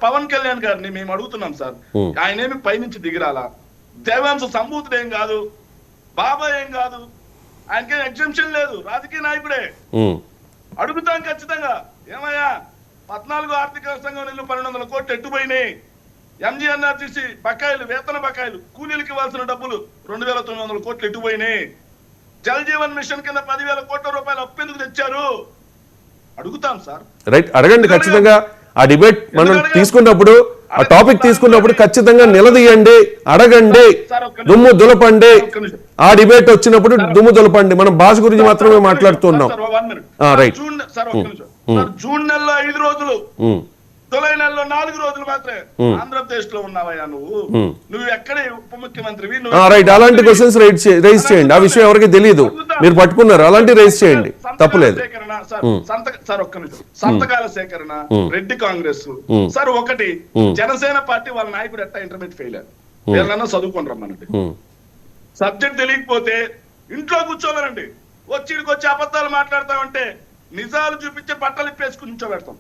పవన్ కళ్యాణ్ గారిని మేము అడుగుతున్నాం సార్, ఆయన ఏమి పైనుంచి దిగిరాలా, దేవాంశ సంభూతుడు ఏం కాదు, బాబాయ్ ఏం కాదు, ఆయనకే ఎగ్జంప్షన్ లేదు, రాజకీయ నాయకుడే. అడుగుతాం ఖచ్చితంగా, ఏమయ్యా 14 ఆర్థిక సంఘం నిధులు 1200 కోట్లు ఎట్టుపోయినాయి, ఎంజీఎన్ఆర్టీసీ బకాయిలు, వేతన బకాయిలు, కూలీలకు ఇవ్వాల్సిన డబ్బులు 2900 కోట్లు ఎట్టుపోయినాయి, జల్ జీవన్ మిషన్ కింద 10,000 కోట్ల రూపాయలు అప్పు ఎందుకు తెచ్చారు అడుగుతాం సార్. రైట్, అడగండి ఖచ్చితంగా. ఆ డిబేట్ మనం తీసుకున్నప్పుడు, ఆ టాపిక్ తీసుకున్నప్పుడు ఖచ్చితంగా నిలదీయండి, అడగండి, దుమ్ము దులపండి. ఆ డిబేట్ వచ్చినప్పుడు దుమ్ము దులపండి. మనం భాష గురించి మాత్రమే మాట్లాడుతున్నాం. రైట్ జూన్ నెలలో 5 రోజులు, జూలై నెలలో 4 రోజులు మాత్రమే ఆంధ్రప్రదేశ్ లో ఉన్నావయ్యా నువ్వు ఎక్కడ ఉప ముఖ్యమంత్రివి? రైట్, అలాంటి క్వశ్చన్స్ రైజ్ చేయండి. ఆ విషయం ఎవరికి తెలియదు, మీరు పట్టుకున్నారు, అలాంటి రైజ్ చేయండి, తప్పులేదు. సార్ ఒక్క నిమిషం, సంతకాల సేకరణ, రెడ్డి కాంగ్రెస్ సార్, ఒకటి జనసేన పార్టీ వాళ్ళ నాయకుడు ఎట్టా ఇంటర్మీడియట్ ఫెయిల్ అయ్యారు, వీళ్ళన్నా చదువుకొని రమ్మనండి. సబ్జెక్ట్ తెలియకపోతే ఇంట్లో కూర్చోలేరండి, వచ్చి అబద్ధాలు మాట్లాడతామంటే నిజాలు చూపించి బట్టలు ఇప్పేసుకుని కూర్చోబెడతాం.